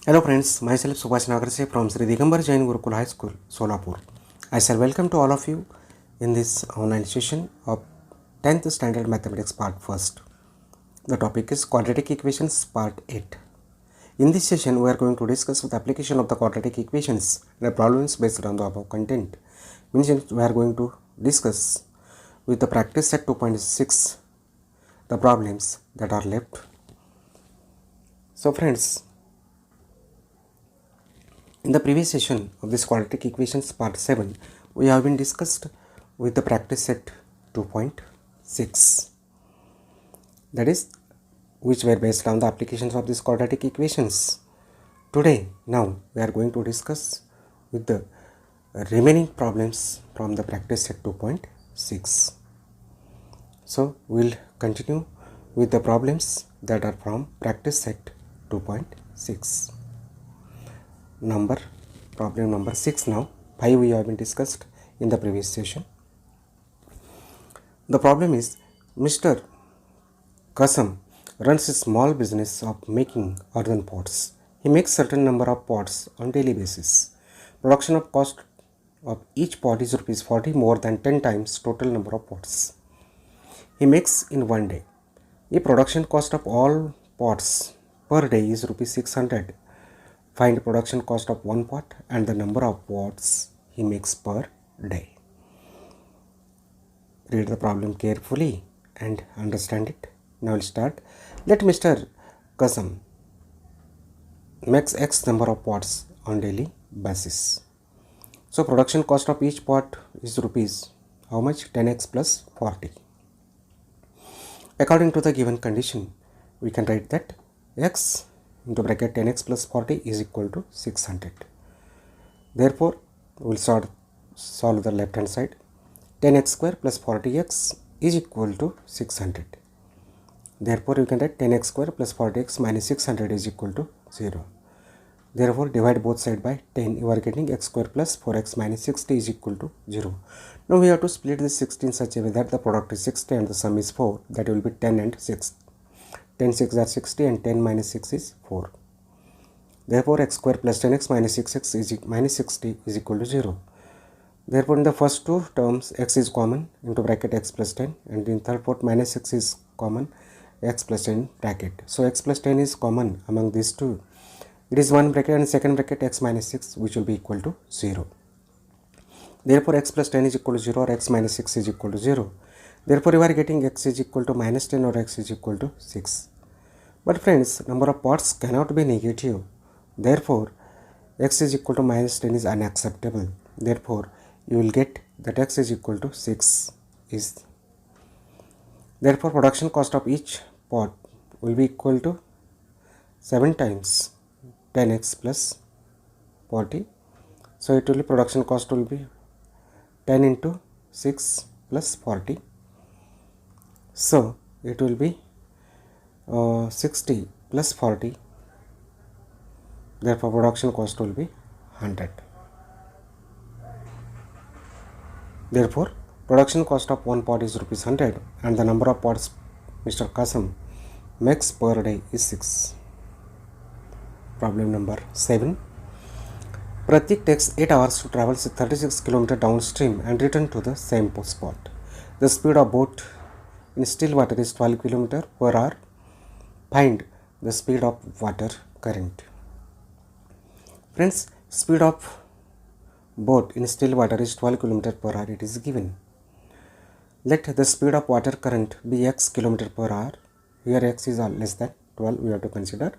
Hello friends, myself Subhash Nagarse from Sri Digambar Jain Gurukul High School, Solapur. I shall welcome to all of you in this online session of 10th Standard Mathematics Part 1st. The topic is Quadratic Equations Part 8. In this session, we are going to discuss the application of the quadratic equations and the problems based on the above content. Means we are going to discuss with the practice set 2.6 the problems that are left. So friends, in the previous session of this quadratic equations part 7, we have been discussed with the practice set 2.6, that is, which were based on the applications of these quadratic equations. Today, now, we are going to discuss with the remaining problems from the practice set 2.6. So, we will continue with the problems that are from practice set 2.6. Problem number 6 now. 5 we have been discussed in the previous session. The problem is Mr. Kasam runs a small business of making earthen pots. He makes certain number of pots on daily basis. Production of cost of each pot is rupees 40 more than 10 times total number of pots he makes in one day. If production cost of all pots per day is rupees 600, find production cost of one pot and the number of pots he makes per day. Read the problem carefully and understand it. Now we'll start. Let Mr. Kasam makes X number of pots on daily basis. So production cost of each pot is rupees how much? 10x plus 40. According to the given condition, we can write that x into bracket 10x plus 40 is equal to 600. Therefore, we will solve the left hand side. 10x square plus 40x is equal to 600. Therefore, you can write 10x square plus 40x minus 600 is equal to 0. Therefore, divide both sides by 10. You are getting x square plus 4x minus 60 is equal to 0. Now, we have to split this 60 in such a way that the product is 60 and the sum is 4. That will be 10 and 6. 10 6 are 60 and 10 minus 6 is 4. Therefore, x square plus 10x minus 6x is minus 60 is equal to 0. Therefore, in the first two terms, x is common into bracket x plus 10, and in third part minus 6 is common, x plus 10 bracket. So, x plus 10 is common among these two. It is one bracket and second bracket x minus 6, which will be equal to 0. Therefore, x plus 10 is equal to 0 or x minus 6 is equal to 0. Therefore, you are getting x is equal to minus 10 or x is equal to 6. But friends, number of pots cannot be negative. Therefore, x is equal to minus 10 is unacceptable. Therefore, you will get that x is equal to 6 is. Therefore, production cost of each pot will be equal to 7 times 10x plus 40. So, it will be production cost will be 10 into 6 plus 40. So, it will be 60 plus 40. Therefore, production cost will be 100. Therefore, production cost of one pot is rupees 100 and the number of pots Mr. Kasam makes per day is 6. Problem number 7. Pratik takes 8 hours to travel 36 km downstream and return to the same spot. The speed of boat in still water is 12 km per hour. Find the speed of water current. Friends, speed of boat in still water is 12 km per hour. It is given. Let the speed of water current be x km per hour. Here x is less than 12. We have to consider.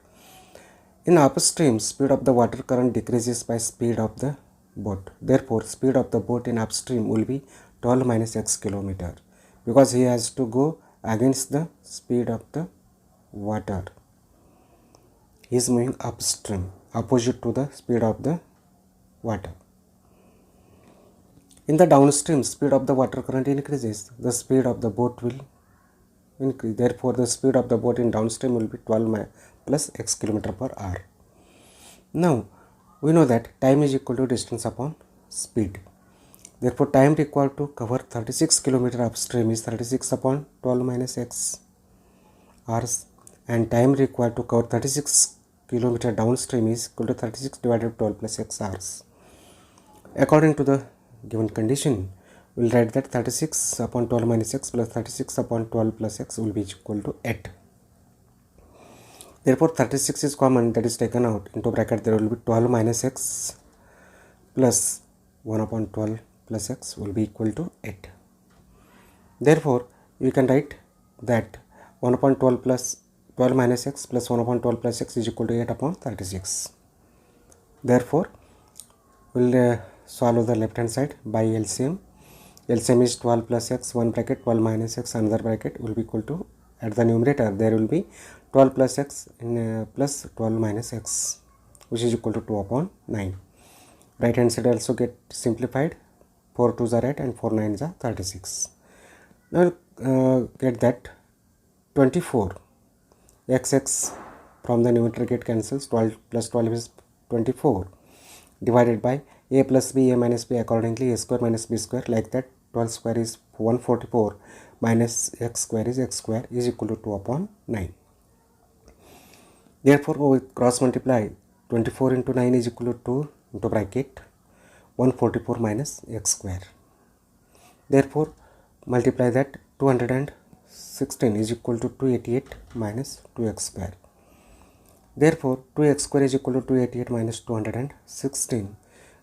In upstream, speed of the water current decreases by speed of the boat. Therefore, speed of the boat in upstream will be 12 minus x km because he has to go against the speed of the water. He is moving upstream, opposite to the speed of the water. In the downstream, speed of the water current increases, the speed of the boat will increase. Therefore, the speed of the boat in downstream will be 12 plus x km per hour. Now, we know that time is equal to distance upon speed. Therefore, time required to cover 36 km upstream is 36 upon 12 minus x hours, and time required to cover 36 kilometer downstream is equal to 36 divided by 12 plus x hours. According to the given condition, we will write that 36 upon 12 minus x plus 36 upon 12 plus x will be equal to 8. Therefore, 36 is common, that is taken out. Into bracket there will be 12 minus x plus 1 upon 12 plus x will be equal to 8. Therefore, we can write that 1 upon 12 plus 12 minus x plus 1 upon 12 plus x is equal to 8 upon 36. Therefore, we will solve the left hand side by LCM. LCM is 12 plus x, one bracket, 12 minus x, another bracket will be equal to, at the numerator there will be 12 plus x plus 12 minus x, which is equal to 2 upon 9. Right hand side also get simplified, 4 2s are 8 and 4 9s are 36. Now get that 24 xx from the numerator get cancels, 12 plus 12 is 24 divided by a plus b, a minus b, accordingly a square minus b square, like that 12 square is 144 minus x square is equal to 2 upon 9. Therefore, we cross multiply 24 into 9 is equal to 2 into bracket 144 minus x square. Therefore, multiply that 216 is equal to 288 minus 2x square. Therefore, 2x square is equal to 288 minus 216.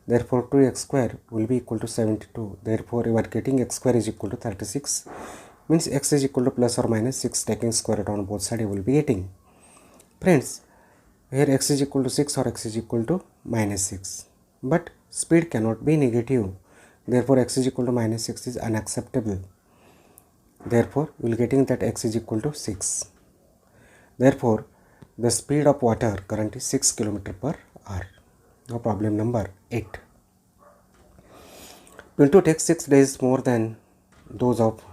Therefore, 2x square will be equal to 72. Therefore, you are getting x square is equal to 36. Means x is equal to plus or minus 6. Taking square root on both sides, you will be getting. Friends, here x is equal to 6 or x is equal to minus 6. But speed cannot be negative. Therefore, x is equal to minus 6 is unacceptable. Therefore, we will getting that x is equal to 6. Therefore, the speed of water current is 6 km per hour. Now problem number 8. Pintu takes 6 days more than those of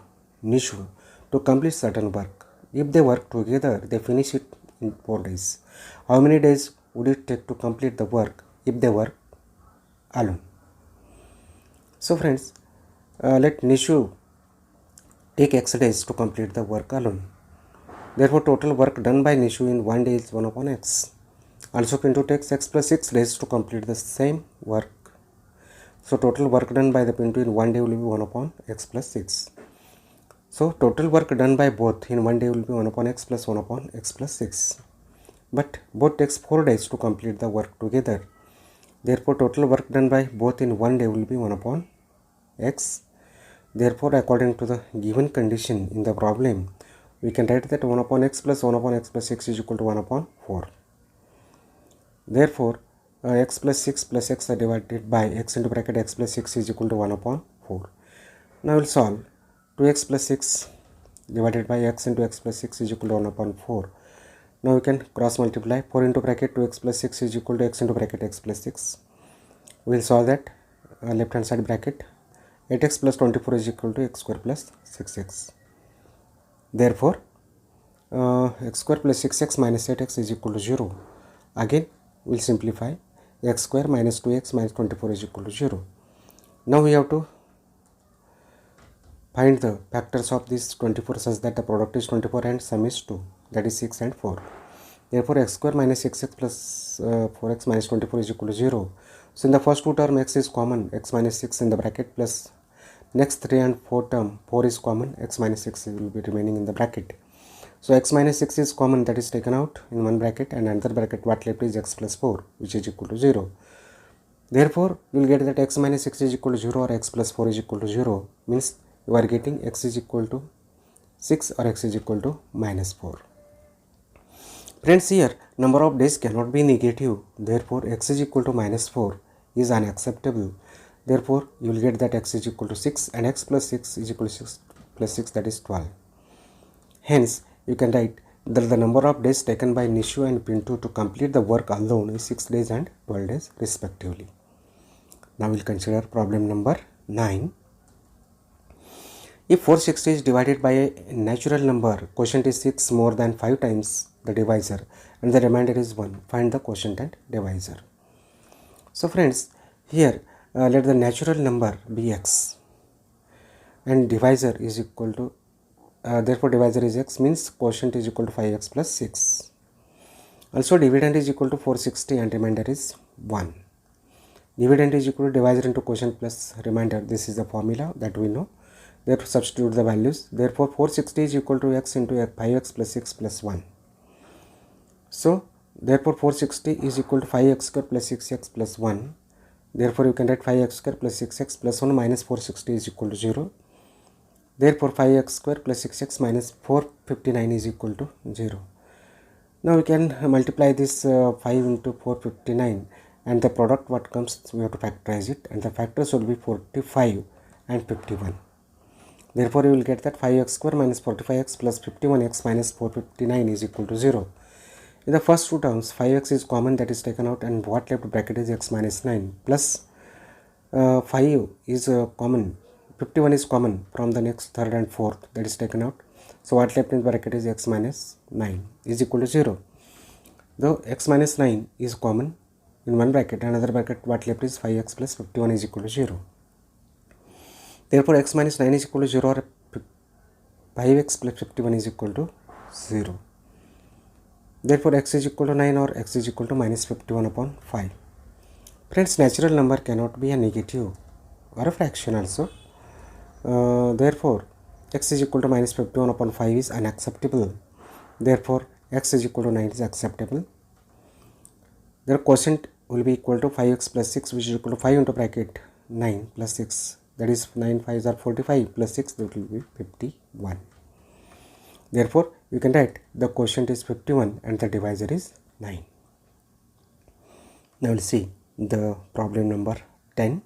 Nishu to complete certain work. If they work together, they finish it in 4 days. How many days would it take to complete the work if they work alone? So friends, let Nishu take x days to complete the work alone. Therefore, total work done by Nishu in 1 day is 1 upon x. Also, Pintu takes x plus 6 days to complete the same work. So, total work done by the Pintu in 1 day will be 1 upon x plus 6. So, total work done by both in 1 day will be 1 upon x plus 1 upon x plus 6. But both takes 4 days to complete the work together. Therefore, total work done by both in 1 day will be 1 upon x. Therefore, according to the given condition in the problem, we can write that 1 upon x plus 1 upon x plus 6 is equal to 1 upon 4. Therefore, x plus 6 plus x are divided by x into bracket x plus 6 is equal to 1 upon 4. Now, we will solve 2x plus 6 divided by x into x plus 6 is equal to 1 upon 4. Now, we can cross multiply 4 into bracket 2x plus 6 is equal to x into bracket x plus 6. We will solve that left hand side bracket 8x plus 24 is equal to x square plus 6x. Therefore, x square plus 6x minus 8x is equal to 0. Again, we will simplify x square minus 2x minus 24 is equal to 0. Now, we have to find the factors of this 24 such that the product is 24 and sum is 2, that is 6 and 4. Therefore, x square minus 6x plus 4x minus 24 is equal to 0. So, in the first two term x is common, x minus 6 in the bracket plus next 3 and 4 term 4 is common, x minus 6 will be remaining in the bracket. So, x minus 6 is common, that is taken out in one bracket, and another bracket what left is x plus 4, which is equal to 0. Therefore, you will get that x minus 6 is equal to 0 or x plus 4 is equal to 0, means you are getting x is equal to 6 or x is equal to minus 4. Friends, here number of days cannot be negative, therefore x is equal to minus 4 is unacceptable. Therefore, you will get that x is equal to 6 and x plus 6 is equal to 6 plus 6, that is 12. Hence, you can write that the number of days taken by Nishu and Pintu to complete the work alone is 6 days and 12 days respectively. Now, we will consider problem number 9. If 460 is divided by a natural number, quotient is 6 more than 5 times the divisor and the remainder is 1. Find the quotient and divisor. So, friends, here let the natural number be x and divisor is equal to, therefore divisor is x, means quotient is equal to 5x plus 6. Also dividend is equal to 460 and remainder is 1. Dividend is equal to divisor into quotient plus remainder. This is the formula that we know. Therefore substitute the values. Therefore 460 is equal to x into 5x plus 6 plus 1. So therefore 460 is equal to 5x square plus 6x plus 1. Therefore you can write 5x square plus 6x plus 1 minus 460 is equal to 0. Therefore 5x square plus 6x minus 459 is equal to 0. Now we can multiply this 5 into 459, and the product what comes, we have to factorize it, and the factors will be 45 and 51. Therefore you will get that 5x square minus 45x plus 51x minus 459 is equal to 0. In the first two terms 5x is common, that is taken out, and what left bracket is x minus 9 plus 5 is common, 51 is common from the next third and fourth, that is taken out. So what left in the bracket is x minus 9 is equal to 0. Though x minus 9 is common in one bracket, another bracket what left is 5x plus 51 is equal to 0. Therefore x minus 9 is equal to 0 or 5x plus 51 is equal to 0. Therefore x is equal to 9 or x is equal to minus 51 upon 5. Friends, natural number cannot be a negative or a fraction also. Therefore x is equal to minus 51 upon 5 is unacceptable. Therefore x is equal to 9 is acceptable. Their quotient will be equal to 5x plus 6, which is equal to 5 into bracket 9 plus 6, that is 9 5s are 45 plus 6, that will be 51. Therefore you can write the quotient is 51 and the divisor is 9. Now we'll see the problem number 10.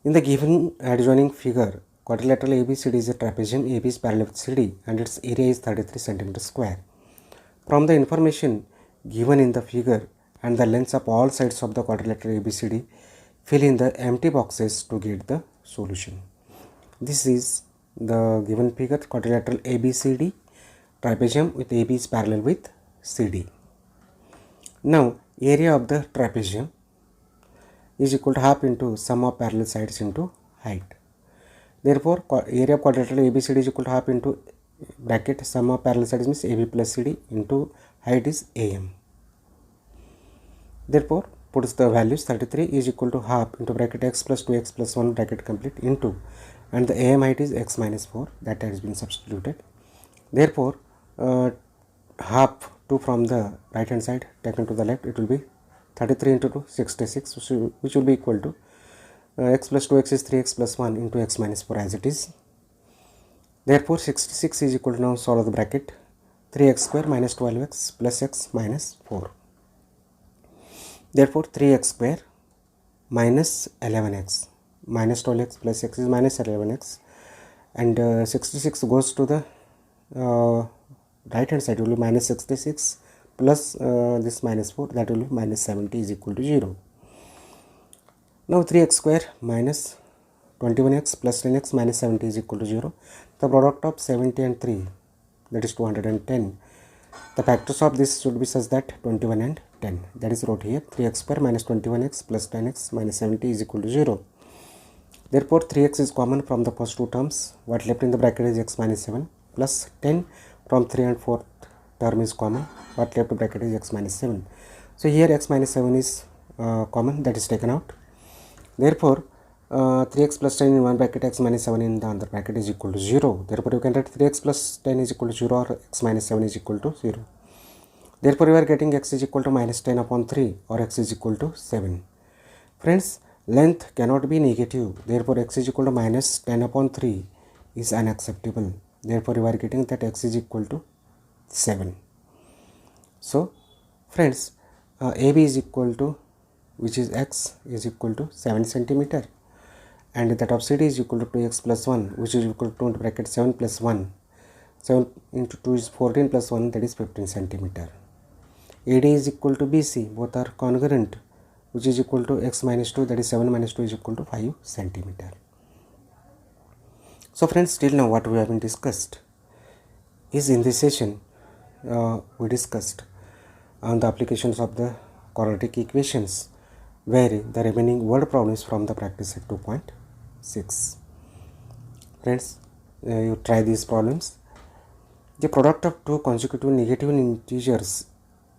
In the given adjoining figure, quadrilateral ABCD is a trapezium. AB is parallel with CD and its area is 33 cm square. From the information given in the figure and the lengths of all sides of the quadrilateral ABCD, fill in the empty boxes to get the solution. This is the given figure, quadrilateral ABCD, trapezium with AB is parallel with CD. Now area of the trapezium is equal to half into sum of parallel sides into height. Therefore area of quadrilateral ABCD is equal to half into bracket sum of parallel sides means AB plus CD into height is AM. Therefore puts the values 33 is equal to half into bracket x plus 2x plus 1 bracket complete into, and the AM height is x minus 4, that has been substituted. Therefore half 2 from the right hand side taken to the left, it will be 33 into 2 66, which will be equal to x plus 2x is 3x plus 1 into x minus 4 as it is. Therefore 66 is equal to, now solve the bracket, 3x square minus 12x plus x minus 4. Therefore 3x square minus 11x minus 12x plus x is minus 11x, and 66 goes to the right hand side, will be minus 66 plus this minus 4, that will be minus 70 is equal to 0. Now 3x square minus 21x plus 10x minus 70 is equal to 0. The product of 70 and 3, that is 210. The factors of this should be such that 21 and 10, that is wrote here, 3x square minus 21x plus 10x minus 70 is equal to 0. Therefore 3x is common from the first two terms. What left in the bracket is x minus 7 plus 10 from 3 and 4th term is common. What left in the bracket is x minus 7. So here x minus 7 is common, that is taken out. Therefore 3x plus 10 in one bracket, x minus 7 in the other bracket is equal to 0. Therefore you can write 3x plus 10 is equal to 0 or x minus 7 is equal to 0. Therefore you are getting x is equal to minus 10 upon 3 or x is equal to 7. Friends, length cannot be negative. Therefore x is equal to minus 10 upon 3 is unacceptable. Therefore you are getting that x is equal to 7. So friends, AB is equal to, which is x, is equal to 7 centimeter, and that of CD is equal to 2x plus 1, which is equal to, into bracket 7 plus 1, 7 into 2 is 14 plus 1, that is 15 centimeter. AD is equal to BC, both are congruent, which is equal to x minus 2, that is 7 minus 2 is equal to 5 centimeter. So friends, till now what we have been discussed is, in this session we discussed on the applications of the quadratic equations, where the remaining word problems from the practice set 2.6. Friends, you try these problems. The product of two consecutive negative integers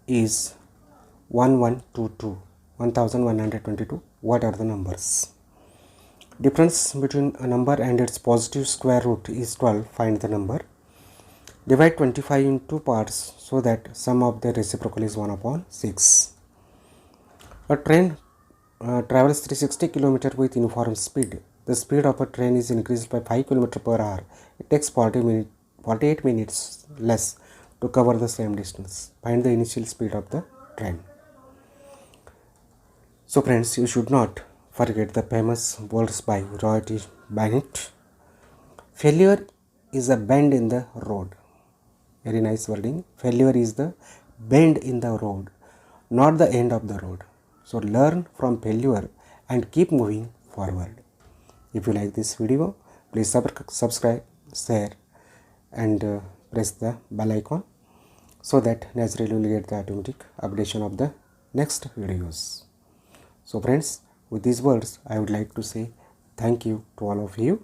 is 1122. 1122. What are the numbers? Difference between a number and its positive square root is 12. Find the number. Divide 25 in two parts so that sum of the reciprocal is 1/6. A train travels 360 km with uniform speed. The speed of a train is increased by 5 km per hour. It takes 48 minutes less to cover the same distance. Find the initial speed of the train. So friends, you should not forget the famous words by Roy T. Bennett. Failure is a bend in the road. Very nice wording. Failure is the bend in the road, not the end of the road. So learn from failure and keep moving forward. If you like this video, please subscribe, share, and press the bell icon so that naturally you will get the automatic updation of the next videos. So friends, with these words, I would like to say thank you to all of you.